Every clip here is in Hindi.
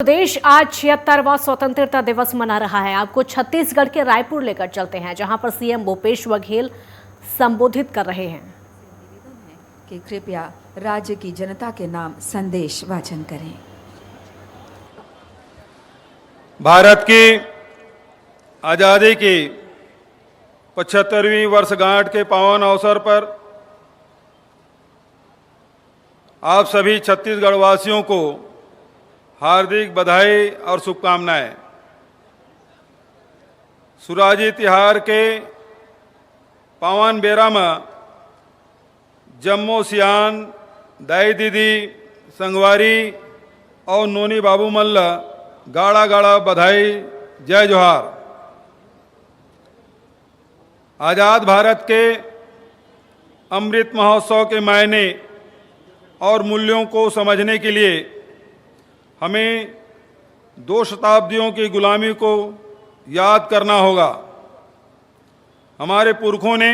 देश आज 76वां स्वतंत्रता दिवस मना रहा है। आपको छत्तीसगढ़ के रायपुर लेकर चलते हैं, जहां पर सीएम भूपेश बघेल संबोधित कर रहे हैं। कि कृपया राज्य की जनता के नाम संदेश वाचन करें। भारत की आजादी की 75वीं वर्षगांठ के पावन अवसर पर आप सभी छत्तीसगढ़ वासियों को हार्दिक बधाई और शुभकामनाएं। सुराजी तिहार के पावन बेरा में जम्मो सियान, दाई दीदी, संगवारी और नोनी बाबू मल्ल गाड़ा गाड़ा बधाई, जय जोहार। आज़ाद भारत के अमृत महोत्सव के मायने और मूल्यों को समझने के लिए हमें 2 शताब्दियों की गुलामी को याद करना होगा। हमारे पुरखों ने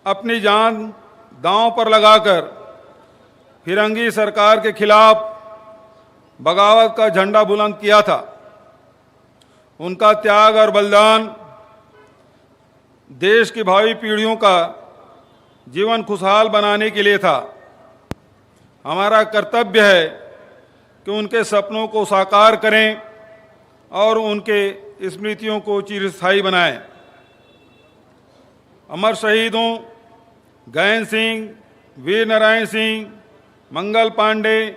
अपनी जान दांव पर लगाकर फिरंगी सरकार के खिलाफ बगावत का झंडा बुलंद किया था। उनका त्याग और बलिदान देश की भावी पीढ़ियों का जीवन खुशहाल बनाने के लिए था। हमारा कर्तव्य है कि उनके सपनों को साकार करें और उनके स्मृतियों को चिरस्थायी बनाएं। अमर शहीदों गैन सिंह, वीर नारायण सिंह, मंगल पांडे,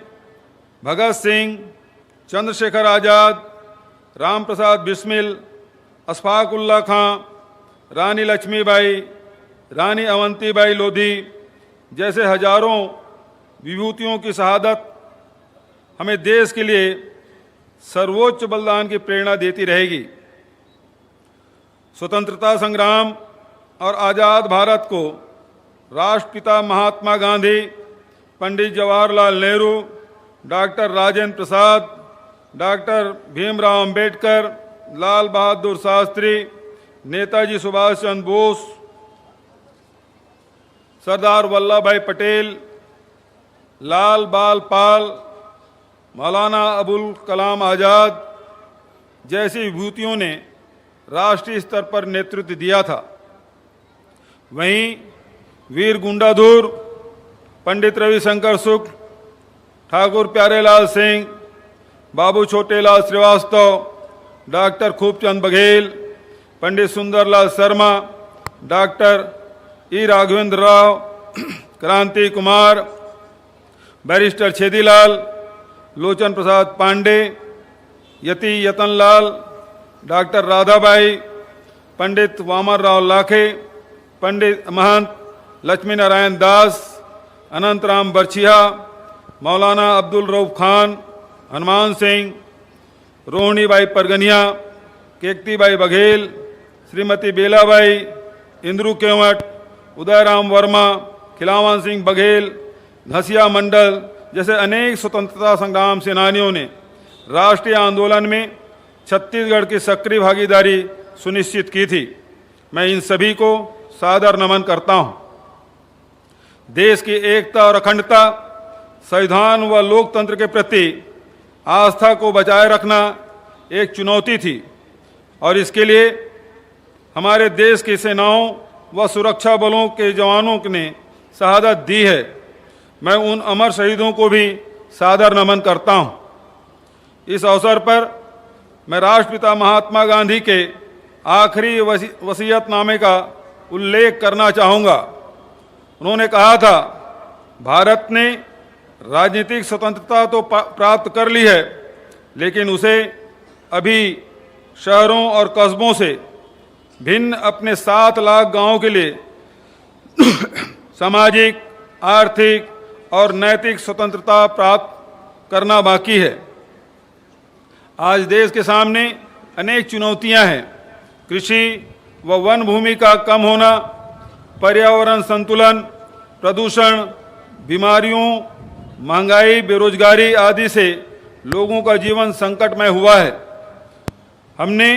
भगत सिंह, चंद्रशेखर आज़ाद, राम प्रसाद बिस्मिल, अशफाक उल्ला खां, रानी लक्ष्मीबाई, रानी अवंतीबाई लोधी जैसे हजारों विभूतियों की शहादत हमें देश के लिए सर्वोच्च बलिदान की प्रेरणा देती रहेगी। स्वतंत्रता संग्राम और आज़ाद भारत को राष्ट्रपिता महात्मा गांधी, पंडित जवाहरलाल नेहरू, डॉक्टर राजेंद्र प्रसाद, डॉक्टर भीमराव अंबेडकर, लाल बहादुर शास्त्री, नेताजी सुभाष चंद्र बोस, सरदार वल्लभ भाई पटेल, लाल बाल पाल, मौलाना अबुल कलाम आज़ाद जैसी विभूतियों ने राष्ट्रीय स्तर पर नेतृत्व दिया था। वहीं वीर गुंडाधुर, पंडित रविशंकर शुक्ल, ठाकुर प्यारेलाल सिंह, बाबू छोटेलाल श्रीवास्तव, डॉक्टर खूबचंद बघेल, पंडित सुंदरलाल शर्मा, डॉक्टर ई राघवेंद्र राव, क्रांति कुमार, बैरिस्टर छेदीलाल, लोचन प्रसाद पांडे, यति यतनलाल, डॉक्टर राधाबाई, पंडित वामन राव लाखे, पंडित महंत लक्ष्मी नारायण दास, अनंतराम बरछिया, मौलाना अब्दुल रऊफ खान, हनुमान सिंह, रोहिणीबाई परगनिया, केकतीबाई बघेल, श्रीमती बेलाबाई, इंद्रू केवट, उदयराम वर्मा, खिलावन सिंह बघेल, घसिया मंडल जैसे अनेक स्वतंत्रता संग्राम सेनानियों ने राष्ट्रीय आंदोलन में छत्तीसगढ़ की सक्रिय भागीदारी सुनिश्चित की थी। मैं इन सभी को सादर नमन करता हूं। देश की एकता और अखंडता, संविधान व लोकतंत्र के प्रति आस्था को बचाए रखना एक चुनौती थी और इसके लिए हमारे देश की सेनाओं व सुरक्षा बलों के जवानों ने शहादत दी है। मैं उन अमर शहीदों को भी सादर नमन करता हूं। इस अवसर पर मैं राष्ट्रपिता महात्मा गांधी के आखिरी वसीयतनामे का उल्लेख करना चाहूँगा। उन्होंने कहा था, भारत ने राजनीतिक स्वतंत्रता तो प्राप्त कर ली है, लेकिन उसे अभी शहरों और कस्बों से भिन्न अपने 7 लाख गांवों के लिए सामाजिक, आर्थिक और नैतिक स्वतंत्रता प्राप्त करना बाकी है। आज देश के सामने अनेक चुनौतियां हैं। कृषि व वन भूमि का कम होना, पर्यावरण संतुलन, प्रदूषण, बीमारियों, महंगाई, बेरोजगारी आदि से लोगों का जीवन संकटमय हुआ है। हमने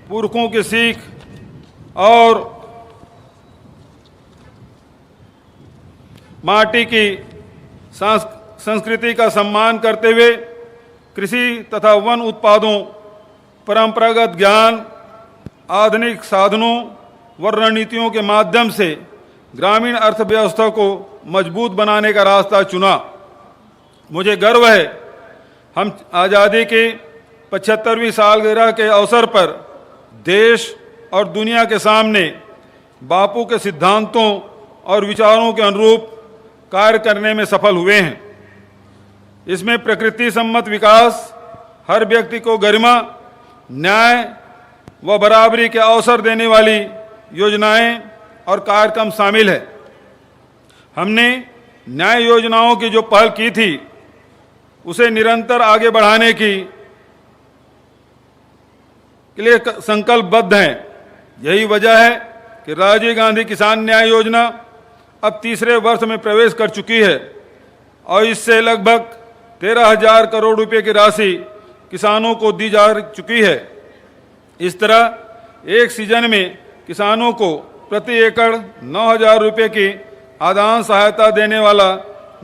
पुरखों की सीख और माटी की संस्कृति का सम्मान करते हुए कृषि तथा वन उत्पादों, परंपरागत ज्ञान, आधुनिक साधनों व रणनीतियों के माध्यम से ग्रामीण अर्थव्यवस्था को मजबूत बनाने का रास्ता चुना। मुझे गर्व है, हम आज़ादी की 75वीं सालगिरह के अवसर पर देश और दुनिया के सामने बापू के सिद्धांतों और विचारों के अनुरूप कार्य करने में सफल हुए हैं। इसमें प्रकृति सम्मत विकास, हर व्यक्ति को गरिमा, न्याय व बराबरी के अवसर देने वाली योजनाएं और कार्यक्रम शामिल है। हमने न्याय योजनाओं की जो पहल की थी उसे निरंतर आगे बढ़ाने के लिए संकल्पबद्ध हैं। यही वजह है कि राजीव गांधी किसान न्याय योजना अब तीसरे वर्ष में प्रवेश कर चुकी है और इससे लगभग 13,000 करोड़ रुपए की राशि किसानों को दी जा चुकी है। इस तरह एक सीजन में किसानों को प्रति एकड़ 9,000 रुपए की आदान सहायता देने वाला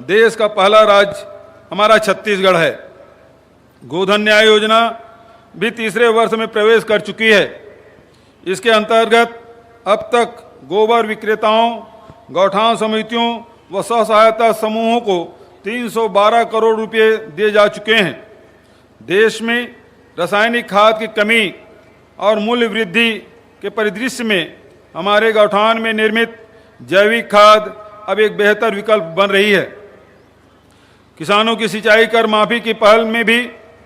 देश का पहला राज्य हमारा छत्तीसगढ़ है। गोधन न्याय योजना भी तीसरे वर्ष में प्रवेश कर चुकी है। इसके अंतर्गत अब तक गोबर विक्रेताओं, गौठान समितियों व स्व सहायता समूहों को 312 करोड़ रुपए दिए जा चुके हैं। देश में रासायनिक खाद की कमी और मूल्य वृद्धि के परिदृश्य में हमारे गौठान में निर्मित जैविक खाद अब एक बेहतर विकल्प बन रही है। किसानों की सिंचाई कर माफी की पहल में भी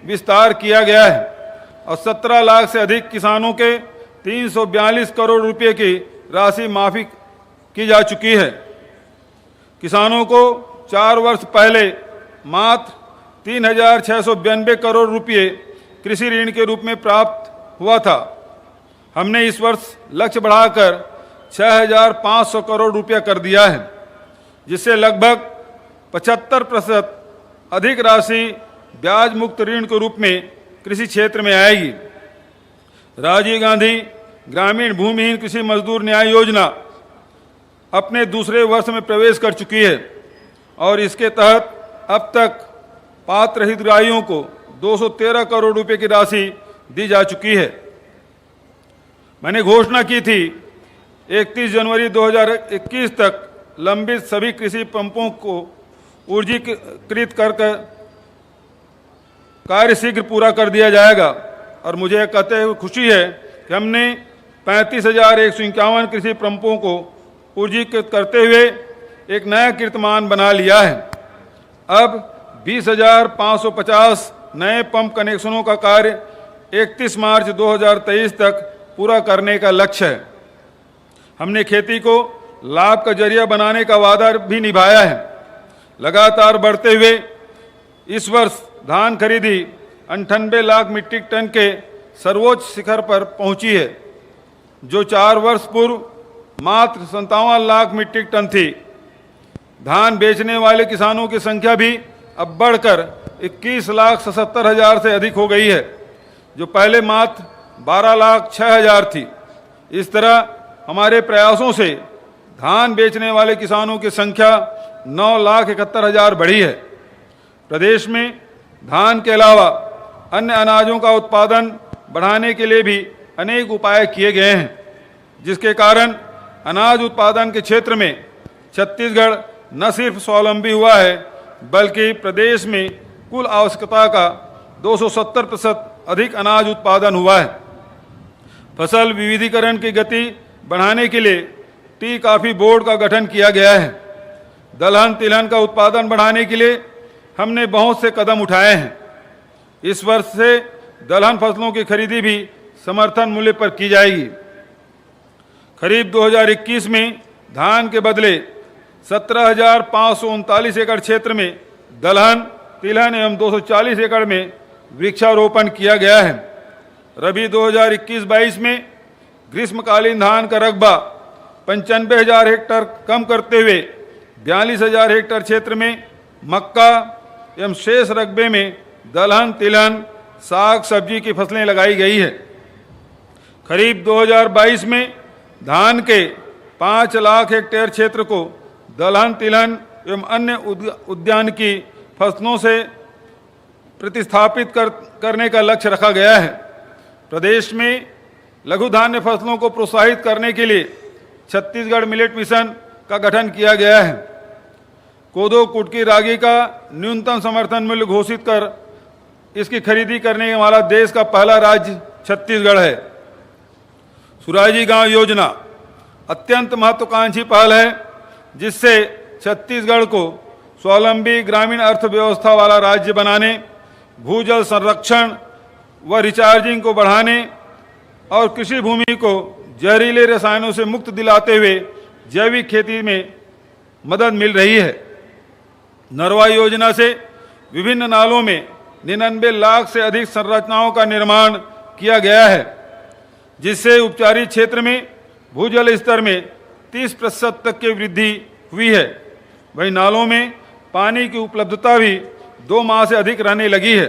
विस्तार किया गया है और 17 लाख से अधिक किसानों के 342 करोड़ रुपए की राशि माफी की जा चुकी है। किसानों को 4 वर्ष पहले मात्र 3,692 करोड़ रुपए कृषि ऋण के रूप में प्राप्त हुआ था। हमने इस वर्ष लक्ष्य बढ़ाकर 6,500 करोड़ रुपया कर दिया है, जिससे लगभग 75% अधिक राशि ब्याज मुक्त ऋण के रूप में कृषि क्षेत्र में आएगी। राजीव गांधी ग्रामीण भूमिहीन कृषि मजदूर न्याय योजना अपने दूसरे वर्ष में प्रवेश कर चुकी है और इसके तहत अब तक पात्र हितग्राहियों को 213 करोड़ रुपए की राशि दी जा चुकी है। मैंने घोषणा की थी 31 जनवरी 2021 तक लंबित सभी कृषि पंपों को ऊर्जीकृत कर कार्य शीघ्र पूरा कर दिया जाएगा और मुझे कहते हुए खुशी है कि हमने 35,151 कृषि पंपों को ऊर्जीकृत करते हुए एक नया कीर्तिमान बना लिया है। अब 20,550 नए पंप कनेक्शनों का कार्य 31 मार्च 2023 तक पूरा करने का लक्ष्य है। हमने खेती को लाभ का जरिया बनाने का वादा भी निभाया है। लगातार बढ़ते हुए इस वर्ष धान खरीदी 98 लाख मीट्रिक टन के सर्वोच्च शिखर पर पहुंची है, जो 4 वर्ष पूर्व मात्र 57 लाख मीट्रिक टन थी। धान बेचने वाले किसानों की संख्या भी अब बढ़कर 21,77,000 से अधिक हो गई है, जो पहले मात्र 12,06,000 थी। इस तरह हमारे प्रयासों से धान बेचने वाले किसानों की संख्या 9,71,000 बढ़ी है। प्रदेश में धान के अलावा अन्य अनाजों का उत्पादन बढ़ाने के लिए भी अनेक उपाय किए गए हैं, जिसके कारण अनाज उत्पादन के क्षेत्र में छत्तीसगढ़ न सिर्फ स्वावलंबी हुआ है, बल्कि प्रदेश में कुल आवश्यकता का 270% अधिक अनाज उत्पादन हुआ है। फसल विविधीकरण की गति बढ़ाने के लिए टी कॉफी बोर्ड का गठन किया गया है। दलहन तिलहन का उत्पादन बढ़ाने के लिए हमने बहुत से कदम उठाए हैं। इस वर्ष से दलहन फसलों की खरीदी भी समर्थन मूल्य पर की जाएगी। खरीफ 2021 में धान के बदले 17,539 एकड़ क्षेत्र में दलहन तिलहन एवं 240 एकड़ में वृक्षारोपण किया गया है। रबी 2021-22 में ग्रीष्मकालीन धान का रकबा 95,000 हेक्टेयर कम करते हुए 42,000 हेक्टेयर क्षेत्र में मक्का एवं शेष रकबे में दलहन तिलहन साग सब्जी की फसलें लगाई गई है। खरीफ 2022 में धान के 5 लाख हेक्टेयर क्षेत्र को दलहन तिलहन एवं अन्य उद्यान की फसलों से प्रतिस्थापित करने का लक्ष्य रखा गया है। प्रदेश में लघु धान्य फसलों को प्रोत्साहित करने के लिए छत्तीसगढ़ मिलेट मिशन का गठन किया गया है। कोदो कुटकी रागी का न्यूनतम समर्थन मूल्य घोषित कर इसकी खरीदी करने वाला देश का पहला राज्य छत्तीसगढ़ है। सुराजी गांव योजना अत्यंत महत्वाकांक्षी पहल है, जिससे छत्तीसगढ़ को स्वावलंबी ग्रामीण अर्थव्यवस्था वाला राज्य बनाने, भूजल संरक्षण व रिचार्जिंग को बढ़ाने और कृषि भूमि को जहरीले रसायनों से मुक्त दिलाते हुए जैविक खेती में मदद मिल रही है। नरवा योजना से विभिन्न नालों में 99 लाख से अधिक संरचनाओं का निर्माण किया गया है, जिससे उपचारित क्षेत्र में भूजल स्तर में 30% तक की वृद्धि हुई है। वहीं नालों में पानी की उपलब्धता भी 2 माह से अधिक रहने लगी है।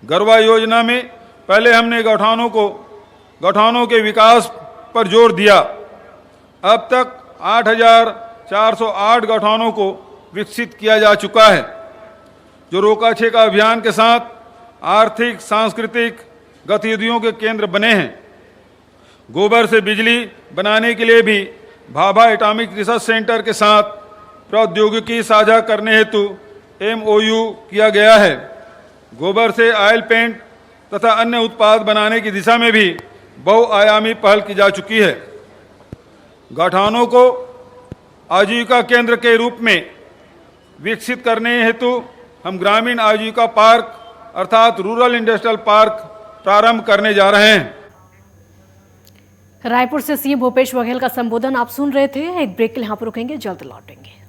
गरवा योजना में पहले हमने गौठानों के विकास पर जोर दिया। अब तक 8,408 गौठानों को विकसित किया जा चुका है, जो रोका छेका अभियान के साथ आर्थिक सांस्कृतिक गतिविधियों के केंद्र बने हैं। गोबर से बिजली बनाने के लिए भी भाभा एटॉमिक रिसर्च सेंटर के साथ प्रौद्योगिकी साझा करने हेतु MOU किया गया है। गोबर से ऑयल पेंट तथा अन्य उत्पाद बनाने की दिशा में भी बहुआयामी पहल की जा चुकी है। गौठानों को आजीविका केंद्र के रूप में विकसित करने हेतु हम ग्रामीण आजीविका पार्क अर्थात रूरल इंडस्ट्रियल पार्क प्रारंभ करने जा रहे हैं। रायपुर से सीएम भूपेश बघेल का संबोधन आप सुन रहे थे। एक ब्रेक के लिए यहाँ पर रुकेंगे, जल्द लौटेंगे।